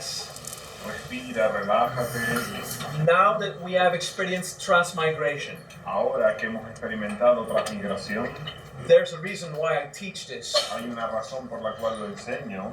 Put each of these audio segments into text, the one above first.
Relax. Respira, relájate. Now that we have experienced transmigration, Ahora que hemos experimentado transmigración, there's a reason why I teach this. hay una razón por la cual lo enseño.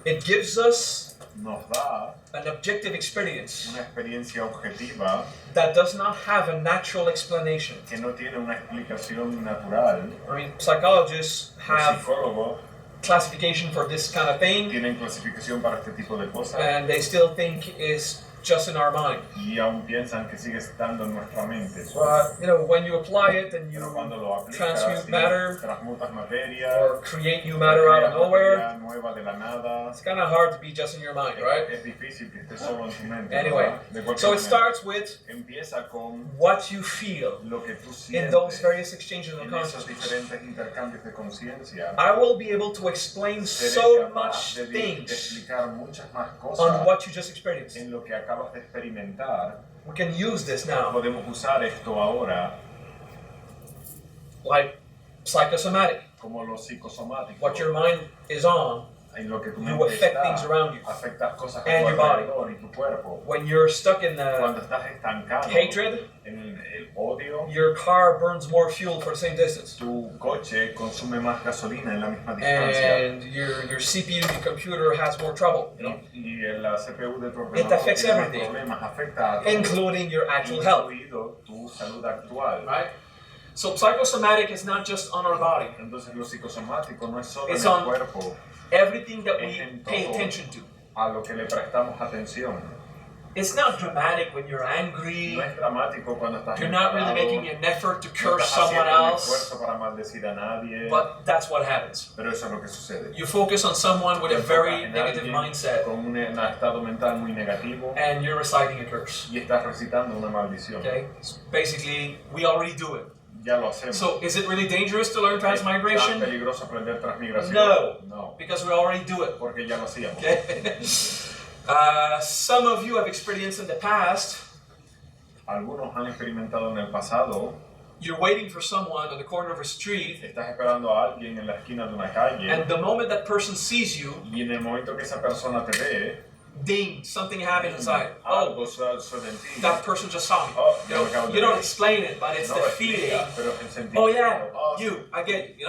It gives us Nos da an objective experience una experiencia objetiva that does not have a natural explanation. que no tiene una explicación natural. I mean, psychologists Los have psicólogos classification for this kind of thing, tienen clasificación para este tipo de cosas and they still think it's just in our mind. y aún piensan que sigue estando en nuestra mente. But when you apply it and you Pero cuando lo aplicas, transmute si matter transmutas materia, or create new matter out of creas nowhere, materia nueva de la nada, it's kind of hard to be just in your mind, right? es difícil que esté solo en tu mente. Anyway, ¿verdad? De cualquier so it manera. starts with Empieza con what you feel lo que tú in sientes those various exchanges of en esos consciousness. diferentes intercambios de conciencia. I will be able to explain Seré so capaz much de things explicar muchas más on cosas what you just experienced. en lo que acabas de experimentar. We can use this now, Podemos usar esto ahora like psychosomatic. como lo psicosomático. What your mind is on, En lo que tu you mente affect está, things around you afectas cosas a and tu your body. alrededor y tu cuerpo. When you're stuck in Cuando the estás estancado hatred, en el odio, your car burns more fuel for the same distance. tu coche consume más gasolina en la misma distancia. And your CPU, your computer has more trouble, Y la CPU de tu It ordenador affects tiene más everything. problemas, afecta a todo, including your actual health, incluido tu salud actual. right? So psychosomatic is not just on our body. Entonces lo psicosomático no es solo It's en el on cuerpo, Everything that es we en pay todo attention to. a lo que le prestamos atención. It's not dramatic when you're angry. No es dramático cuando estás You're not really enfadado, making an effort to no curse estás someone haciendo un else, esfuerzo para maldecir a nadie, but that's what happens. pero eso es lo que sucede. You focus on someone with a Te enfocas very en negative alguien mindset, con un estado mental muy negativo and you're reciting a curse. y estás recitando una maldición. Okay? So basically, we already do it. Ya lo hacemos. So is it really dangerous to learn ¿Es tan transmigration? peligroso aprender transmigración? No. No, Because we already do it. porque ya lo hacíamos. Okay? Some of you have experienced in the past, Algunos han experimentado en el pasado. you're waiting for someone on the corner of a street, Estás esperando a alguien en la esquina de una calle and the moment that person sees you, y en el momento que esa persona te ve, ding, something happens inside. Oh, algo sucede en ti. that person just saw me. Oh, ya lo acabo de You don't ver. explain it, but it's No the lo feeling. explica, pero es el sentimiento. Oh yeah, Oh, you, I get you,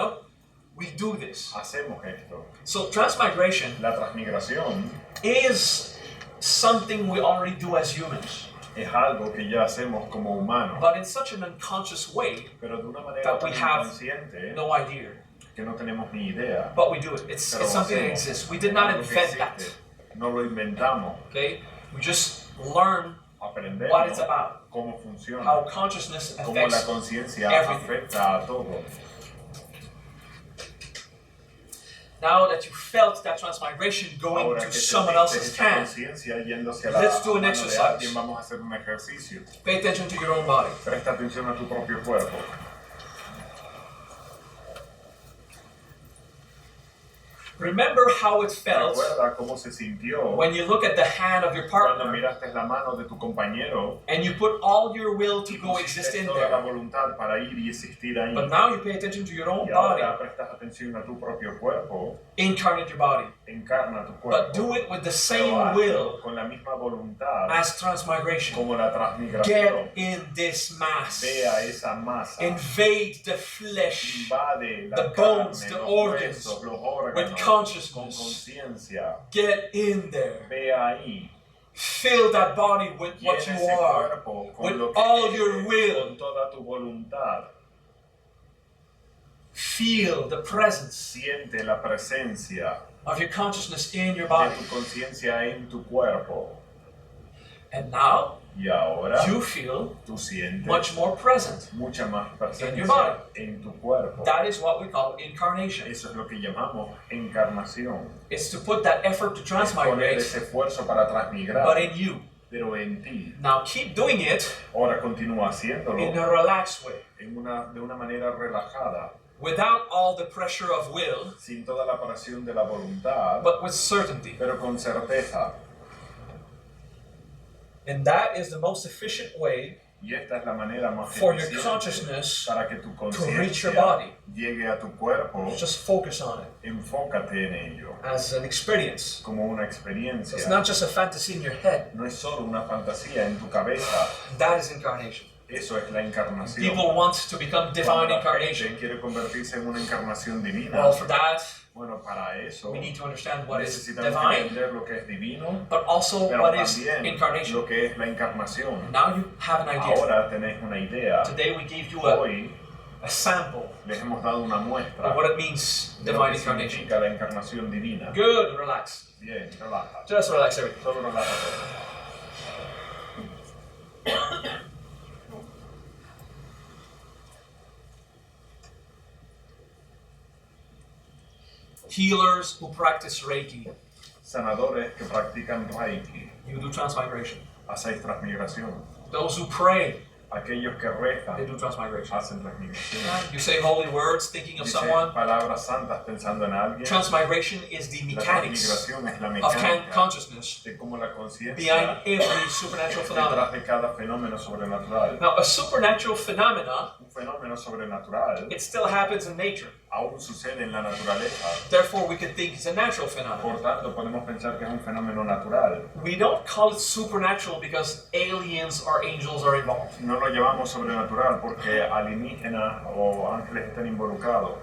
We do this. hacemos esto. So transmigration La transmigración is something we already do as humans, es algo que ya hacemos como humanos, but in such an unconscious way, pero de una manera that tan we have inconsciente no idea. que no tenemos ni idea. But we do it. It's Pero lo something that hacemos. exists. We did not Algo que invent existe. that. No lo inventamos. Okay? We just learn Aprendemos what it's about, cómo funciona, how consciousness cómo la affects. conciencia everything. afecta a todo. Now that you felt that transmigration going Ahora to que someone sentiste else's esa hand, conciencia yéndose a la let's do an mano de exercise. alguien, vamos a hacer un ejercicio. pay attention to your own body. Presta atención a tu propio cuerpo. Remember how it felt Recuerda cómo se sintió when you look at the hand of your cuando partner miraste la mano de tu compañero and you put all your will to y go exist pusiste in toda la there. voluntad para ir y existir ahí. But now you pay attention to your own Y body, ahora prestas atención a tu propio cuerpo, incarnate your body, encarna tu but cuerpo, do it with the pero same hazlo will con la misma voluntad as transmigration. como la transmigración. Get in this mass. Ve a esa masa, Invade the flesh invade la the bones, carne, the los organs, huesos, los with órganos, con consciousness. conciencia. Get in there. Ve ahí, Fill that body with what llena you ese are, cuerpo con with lo que all eres, your will. con toda tu voluntad. Feel the presence Siente la presencia of your consciousness in your de body. tu conciencia en tu cuerpo. And now Y ahora you feel tú sientes much more present. mucha más in your body. presencia en tu cuerpo. That is what we call incarnation. Eso es lo que llamamos encarnación. It's to put that effort to Es poner transmigrate, ese esfuerzo para transmigrar, but in you. pero en ti. Now keep doing it Ahora continúa haciéndolo in a relaxed way, de una manera relajada, without all the pressure of will, sin toda la presión de la voluntad, but with certainty. pero con certeza. And that is the most efficient way Y esta es la manera más for your eficiente consciousness para que tu to reach your conciencia body. llegue a tu cuerpo. Just focus on it Enfócate en ello as an experience. como una experiencia. It's not just a fantasy in your head. No es solo una fantasía en tu cabeza. That is incarnation. Eso es la encarnación. People want to become divine Cuando la incarnation. gente quiere convertirse en una encarnación divina. Well, for that, Bueno, para eso we need to understand what is necesitamos divine, entender lo que es divino, but also pero what is también incarnation. lo que es la encarnación. Now you have an idea. Ahora tenéis una idea. Today we gave you Hoy a sample les hemos dado una muestra of what it means, de lo divine que incarnation. significa la encarnación divina. Good, relax. Bien, relaja. Just relax everything. Solo relájate. Healers who practice Reiki, Sanadores que practican Reiki, you do transmigration. hacéis transmigración. Those who pray, Aquellos que they rezan, do transmigration. hacen transmigración. You say holy words thinking of Dice someone. palabras santas pensando en alguien. Transmigration is the La mechanics transmigración es la of mecánica consciousness de cómo la conciencia behind every supernatural detrás phenomenon. de cada fenómeno sobrenatural. Now, a supernatural phenomena, Un fenómeno sobrenatural it still happens in nature. aún sucede en la naturaleza. Therefore, we can think it's a natural phenomenon. Por tanto, podemos pensar que es un fenómeno natural. We don't call it supernatural because aliens or angels are involved. No lo llamamos sobrenatural porque alienígenas o ángeles están involucrados.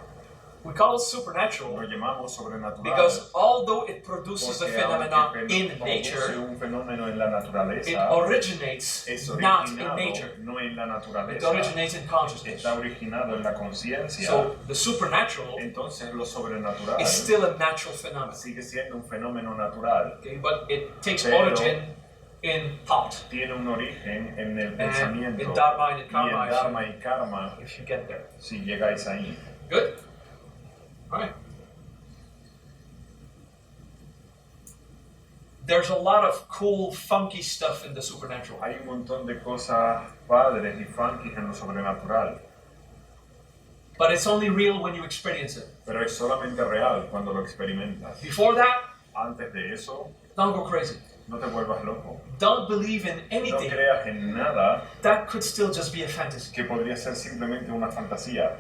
We call it Lo supernatural llamamos sobrenatural because although it produces a porque phenomenon aunque in produce nature, un fenómeno en la it naturaleza, originates es not in originado nature. no en la It naturaleza, originates in consciousness. está originado en la conciencia. So the supernatural Entonces lo sobrenatural is still a natural phenomenon. sigue siendo un fenómeno natural. Okay, but it takes Pero origin in thought. Tiene un origen en el And pensamiento in Dharma and in y en Karma, Dharma y Karma if you get there. si llegáis ahí. Good? Alright. There's a lot of cool, funky stuff in the supernatural. Hay un montón de cosas padres y funky en lo sobrenatural, But it's only real when you experience it. pero es solamente real cuando lo experimentas. Before that, Antes de eso, don't go crazy. no te vuelvas loco. Don't believe in No anything creas en nada that could still just be a fantasy. que podría ser simplemente una fantasía,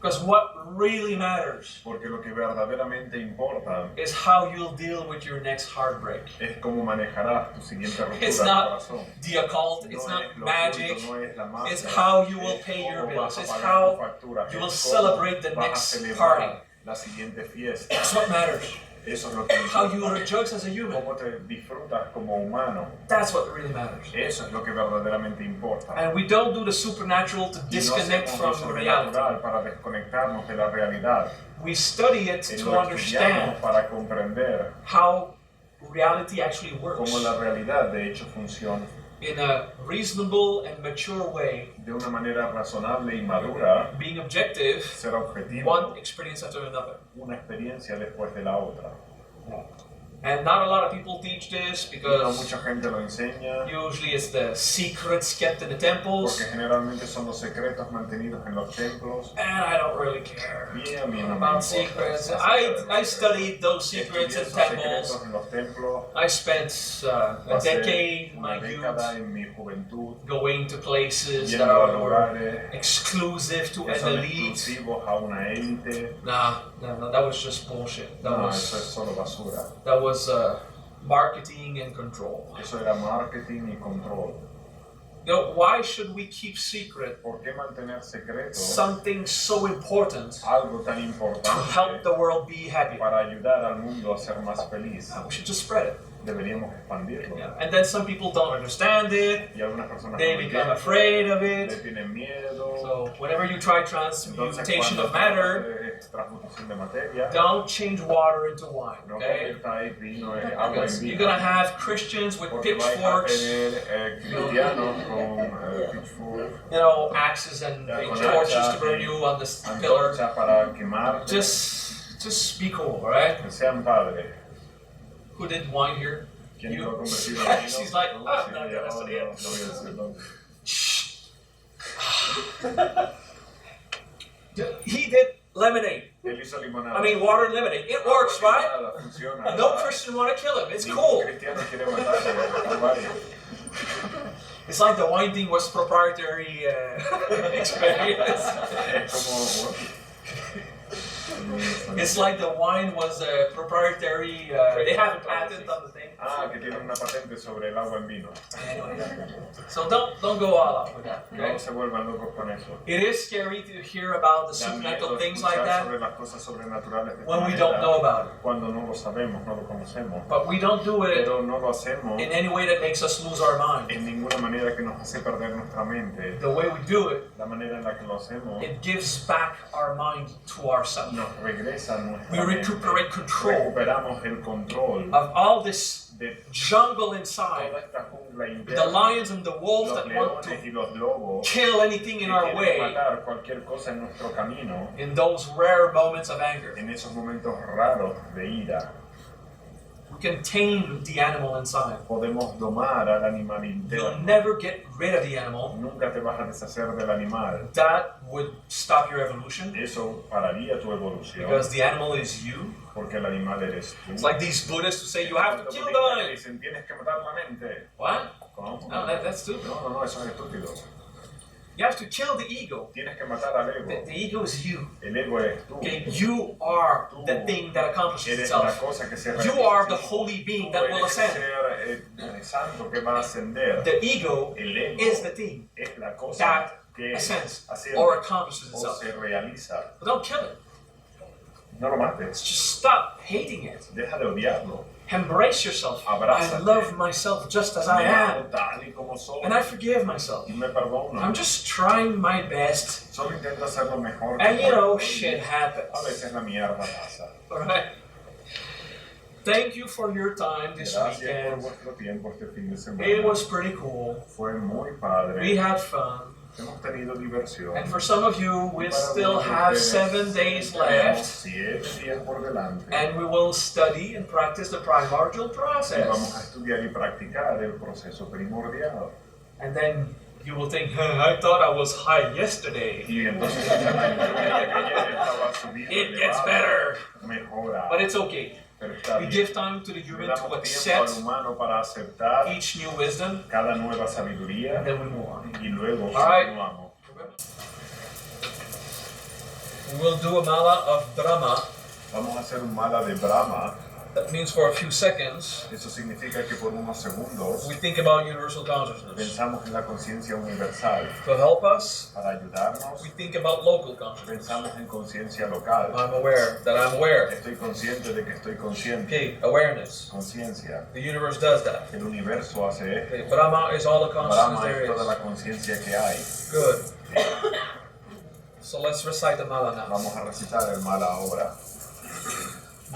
Because what really matters porque lo que verdaderamente importa is how you'll deal with your next heartbreak. es cómo manejarás tu siguiente It's ruptura del not corazón. the occult, No it's es not lo magic, oculto, no es la magia, it's how you will es pay your cómo bills, vas a it's pagar how tu factura, you will es cómo celebrate the vas a next celebrar party. la siguiente fiesta. That's what matters. Eso es lo que How you importa. rejoice as a human. Cómo te disfrutas como humano. That's what really matters. Eso es lo que verdaderamente importa. And we don't do the supernatural to Y no disconnect hacemos lo from reality. sobrenatural para desconectarnos de la realidad. We study it to Lo estudiamos understand para comprender how reality actually works cómo la realidad de hecho funciona. in a reasonable and mature way, De una manera razonable y madura, being objective, ser objetivo, one experience after another. una experiencia después de la otra. And not a lot of people teach this No because mucha gente lo enseña usually it's the secrets kept in the temples, porque generalmente son los secretos mantenidos en los templos. and I don't really care Y a mí no me about importa secrets. acerca I de eso. studied those Estudié secrets in esos temples. secretos en los templos. I spent a Pasé decade in una my década youth en mi juventud going to places that yendo a were lugares exclusive to que an son elite. exclusivos a una élite. Nah, that was just bullshit. That No, eso es was solo basura. marketing and control. Eso era marketing y control. You know, why should we keep secret ¿Por qué mantener secreto something so important algo tan to importante help the world be happy? para ayudar al mundo a ser más feliz? We should just spread it. Deberíamos expandirlo. Yeah. And then some people don't understand it. Y algunas personas They no become entienden, afraid of le it. tienen miedo. So whenever you try Entonces, transmutation cuando of matter, haces transmutación de materia, don't change water into wine, no okay? convirtáis vino en agua en Because you're vino. gonna have Christians with Porque vais a pitchforks, tener cristianos con pitchfork, you know, axes and Yeah, big con torches hacha to burn you on this pillar. antorchas para quemar. Just be cool, alright? Que sean padres. Who did wine here? ¿Quién You. lo ha convertido en vino? She's like, No, "I'm sí, not ya, gonna no, say it." no voy a decirlo. Shh. He did lemonade. Él hizo limonada. I mean, water lemonade. It works, right? Limonada, funciona. No Christian want to kill him. It's Ningún cool. cristiano quiere matarlo. It's like the wine thing was proprietary experience. Es como... It's like the wine was a proprietary. They have a patent on the thing. que tienen una patente sobre el agua en vino. Anyway, so don't go all out with that. Okay? No se vuelvan locos con eso. It is scary to hear about the Da miedo supernatural things like that sobre las cosas sobrenaturales de when esta we don't manera, know about it. cuando no lo sabemos, no lo conocemos. But we don't do it Pero no lo hacemos in any way that makes us lose our mind. en ninguna manera que nos hace perder nuestra mente. The way we do it, La manera en la que lo hacemos it gives back our mind to ourselves. nos regresa a nuestra We mente. recuperate control Recuperamos el control of all this de jungle inside, toda esta jungla the interna, lions and the wolves los that want leones to y los lobos kill anything que in our quieren way matar cualquier cosa en nuestro camino, in those rare moments of anger. en esos momentos raros de ira. We can tame the animal inside. Podemos domar al animal You'll interno. never get rid of the animal. Nunca te vas a deshacer del animal. That would stop your evolution Eso pararía tu evolución, because the animal is you. porque el animal eres tú. It's like these Buddhists who say you have to kill the mind. Dicen, tienes que matar la mente. What? ¿Cómo? No, that's stupid. No, eso es estúpido. You have to kill the ego. Tienes que matar al ego. The ego is you. El ego eres tú. Okay, you are the thing that accomplishes Eres la itself. cosa que se You are the realiza. holy being Tú that will eres el ascend. ser santo que va a ascender. The ego El ego is the thing es la cosa that que ascends asciende or accomplishes o itself. se realiza. But don't kill it. No lo mates. Just stop hating it. Deja de odiarlo. Embrace yourself. I Abrázate. love myself just as I Me amo am. tal y como soy. And I forgive myself. Y me perdono. I'm just trying my best. Solo intento hacer lo mejor. que And you know, puedo. shit happens. A veces la mierda pasa. Alright? Thank you for your time this Gracias por weekend. vuestro tiempo este fin de semana. It was pretty cool. Fue muy padre. We had fun. Hemos tenido diversión. And for some of you, we Para still algunos de have ustedes, 7 days tenemos left. 7 días por delante. And we will study and practice the primordial Y vamos a process. estudiar y practicar el proceso primordial. And then you will think, I thought I was high yesterday. Y entonces yo creía que ayer estaba subido, It gets elevado, better. mejora. But it's okay. Pero está We bien. give time to the Le human damos to tiempo al accept humano para aceptar each new wisdom, cada nueva sabiduría and then we move on. y luego Alright. continuamos. We will do a mala of Brahma. Vamos a hacer un mala de Brahma. That means for a few seconds, Eso significa que por unos segundos we think about universal consciousness. pensamos en la conciencia universal. To help us, Para ayudarnos, we think about local consciousness. pensamos en conciencia local. I'm aware that I'm aware. Estoy consciente de que estoy consciente. Okay, awareness. Conciencia. The universe does that. El universo hace esto. Okay, Brahma is all the consciousness Brahma there es toda is. la conciencia que hay. Good. So let's recite the mala now. Vamos a recitar el mala ahora.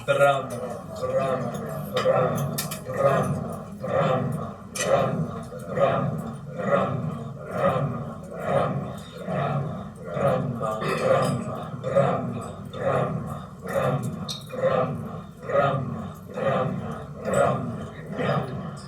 Brahma, Brahma, Brahma, Brahma, Brahma, Brahma, Brahma, Brahma, Brahma, Brahma, Brahma, Brahma, Brahma, Brahma, Brahma, Brahma, Brahma, Brahma, Brahma,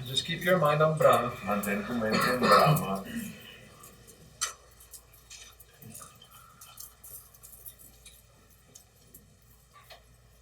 Just keep your mind on Brahma. Mantén tu mente en Brahma.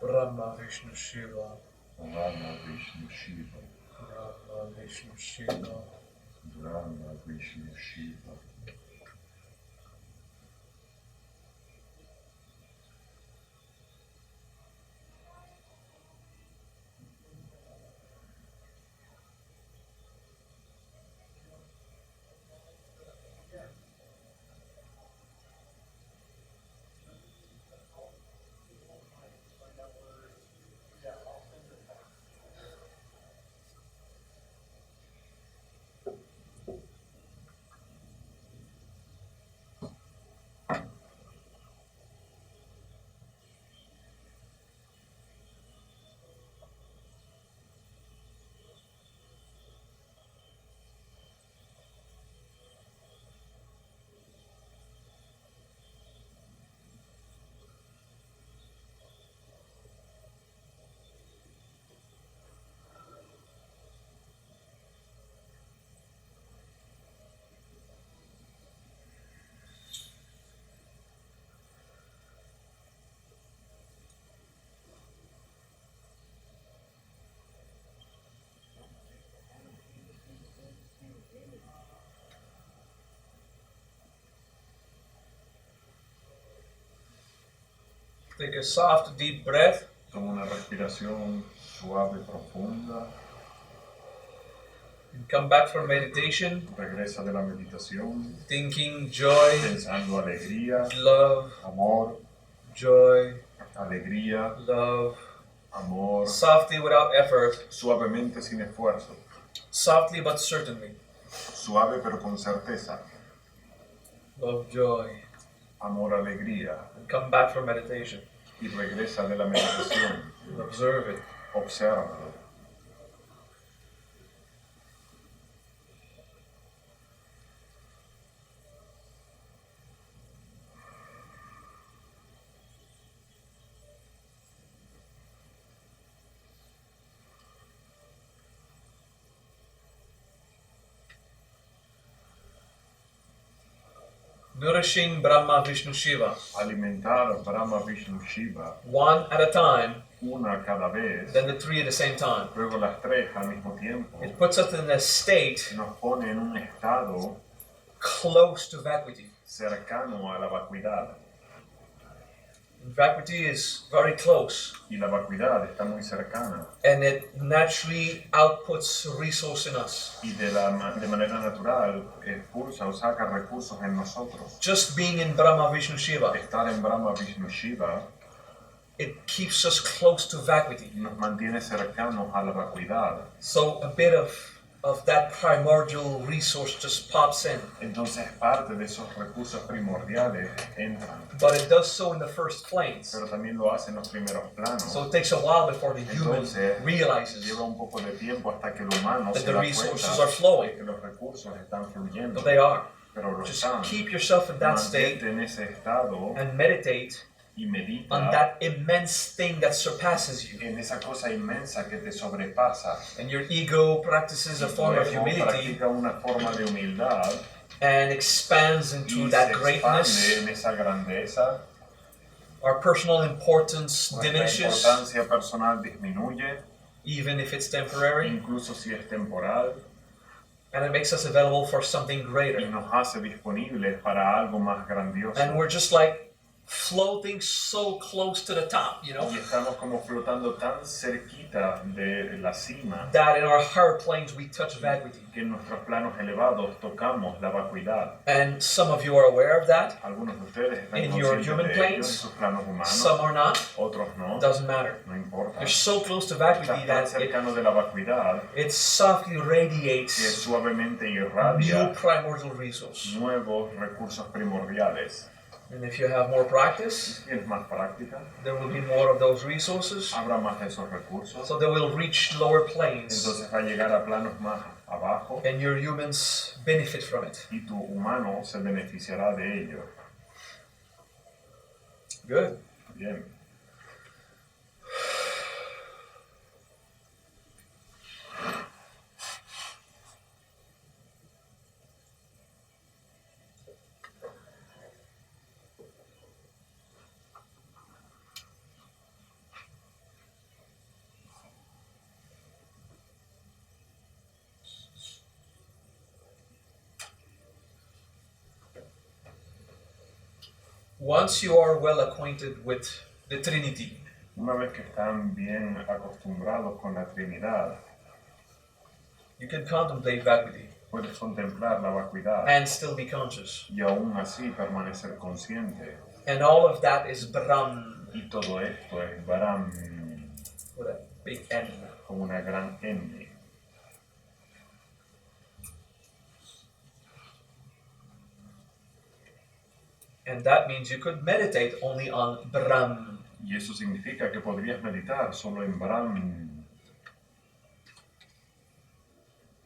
Brahma Vishnu Shiva. Brahma Vishnu Shiva. Brahma Vishnu Shiva. Brahma Vishnu Shiva. Take a soft, deep breath. Toma una respiración suave, profunda. And come back from meditation. Regresa de la meditación. Thinking joy, Pensando alegría, love, amor, joy, alegría, love. amor. Softly without effort. Suavemente sin esfuerzo. Softly but certainly. Suave pero con certeza. Love, joy. Amor, alegría. And come back from meditation. Y regresa de la meditación. And observe it. Obsérvalo. Nourishing Brahma Vishnu Shiva. Alimentar Brahma Vishnu Shiva. One at a time, Una cada vez. then the three at the same time. Luego las tres al mismo tiempo. It puts us in a state Nos pone en un estado close to vacuity. cercano a la vacuidad. Vacuity is very close, Y la vacuidad está muy cercana. and it naturally outputs resource in us. Y de manera natural expulsa o saca recursos en nosotros. Just being in Brahma Vishnu Shiva, Estar en Brahma Vishnu Shiva it keeps us close to vacuity. nos mantiene cercanos a la vacuidad. So a bit of that primordial resource just pops in. Entonces parte de esos recursos primordiales entran. But it does so in the first planes. Pero también lo hace en los primeros planos. So it takes a while before the human Entonces, realizes lleva un poco de tiempo hasta que el humano that se the da resources cuenta are flowing. de que los recursos están fluyendo. But they are. Pero lo Just están. keep yourself in that Mantente state en ese estado and meditate y medita on that immense thing that surpasses you. en esa cosa inmensa que te sobrepasa. And your ego practices a Tu form of ego humility practica una forma de humildad and expands into y that se expande greatness. en esa grandeza. Our personal importance Nuestra diminishes, importancia personal disminuye, even if it's temporary, incluso si es temporal, and it makes us available for something y greater. nos hace disponibles para algo más grandioso. And we're just like floating so close to the top, you know, Y estamos como flotando tan cerquita de la cima that in our higher planes we touch vacuity. que en nuestros planos elevados tocamos la vacuidad. And some of you are aware of that, Algunos de ustedes están In your conscientes human de ello planes, en sus planos humanos, some are not, otros no, doesn't matter. no importa. You're so close to Estás vacuity tan that cercano de la vacuidad it softly que radiates suavemente new irradia primordial resource. nuevos recursos primordiales. And if you have more practice, Si tienes más práctica, there will be more of those resources, habrá más de esos recursos. so they will reach lower planes, Entonces va a llegar a planos más abajo and your humans benefit from it. y tu humano se beneficiará de ello. Good. Bien. Once you are well acquainted with the Trinity, una vez que están bien acostumbrados con la Trinidad, you can contemplate vacuity puedes contemplar la vacuidad and still be conscious. y aún así permanecer consciente. And all of that is Brahm, Y todo esto es Brahm, with a big N. con una gran M. And that means you could meditate only on Brahm. Y eso significa que podrías meditar solo en Brahm.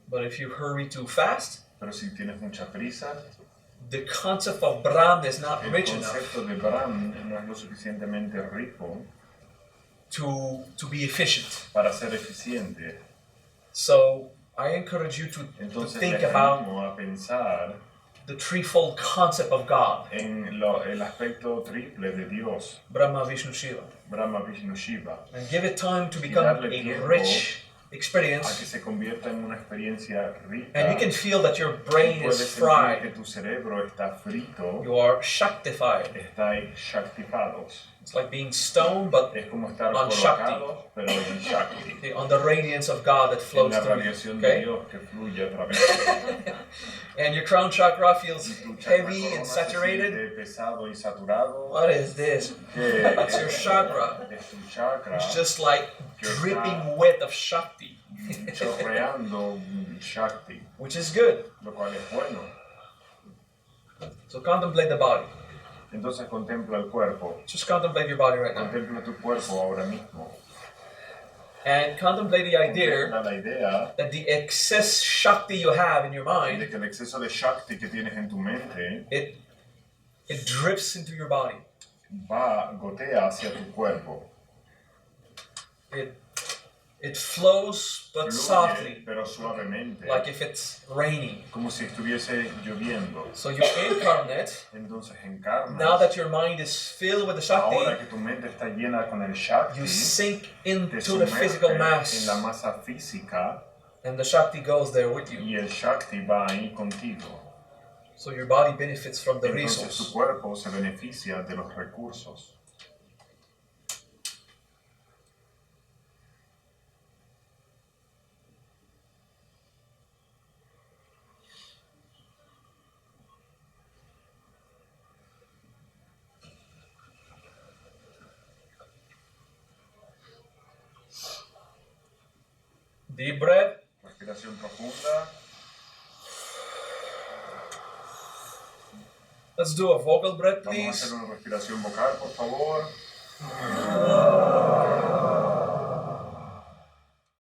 But if you hurry too fast, Pero si tienes mucha prisa, the concept of Brahm is not el rich enough concepto de Brahm no es lo suficientemente rico to be efficient. para ser eficiente. So I encourage you to Entonces think les about animo a pensar the threefold concept of God, en el aspecto triple de Dios, Brahma, Vishnu, Shiva, Brahma, Vishnu, Shiva, and give it time to become darle a tiempo rich a que experience. se convierta en una experiencia rica. And you can feel that your brain Puedes is sentir que fried. tu cerebro está frito, You are shaktified. estáis shaktifados. It's like being stoned, but Es como estar On colocados, pero en Shakti, okay, on the radiance of God that en flows la through you. radiación de Okay? Dios que fluye a través de ti. And your crown chakra Y feels tu chakra heavy corona and se saturated. siente pesado y saturado. What is this? Que It's your chakra. Es tu chakra It's just like dripping wet of Shakti, chorreando Shakti, which is good. lo cual es bueno. So contemplate the body. Entonces contempla el cuerpo, Just contemplate your body right now. contempla tu cuerpo ahora mismo. And contemplate the idea Contempla la idea that the excess Shakti you have in your de mind, que el exceso de Shakti que tienes en tu mente it drips into your body. gotea hacia tu cuerpo. It flows, but Fluye, softly, pero suavemente, like if it's raining. como si estuviese lloviendo. So you incarnate. Entonces encarnas. Now that your mind is filled with the Ahora Shakti, que tu mente está llena con el Shakti, you sink te into the sumerge physical en la mass, masa física and the Shakti goes there with you. y el Shakti va ahí contigo. So your body benefits from the Entonces tu resource. cuerpo se beneficia de los recursos. Deep breath. Respiración profunda. Let's do a vocal breath, Vamos a please. hacer una respiración vocal, por favor.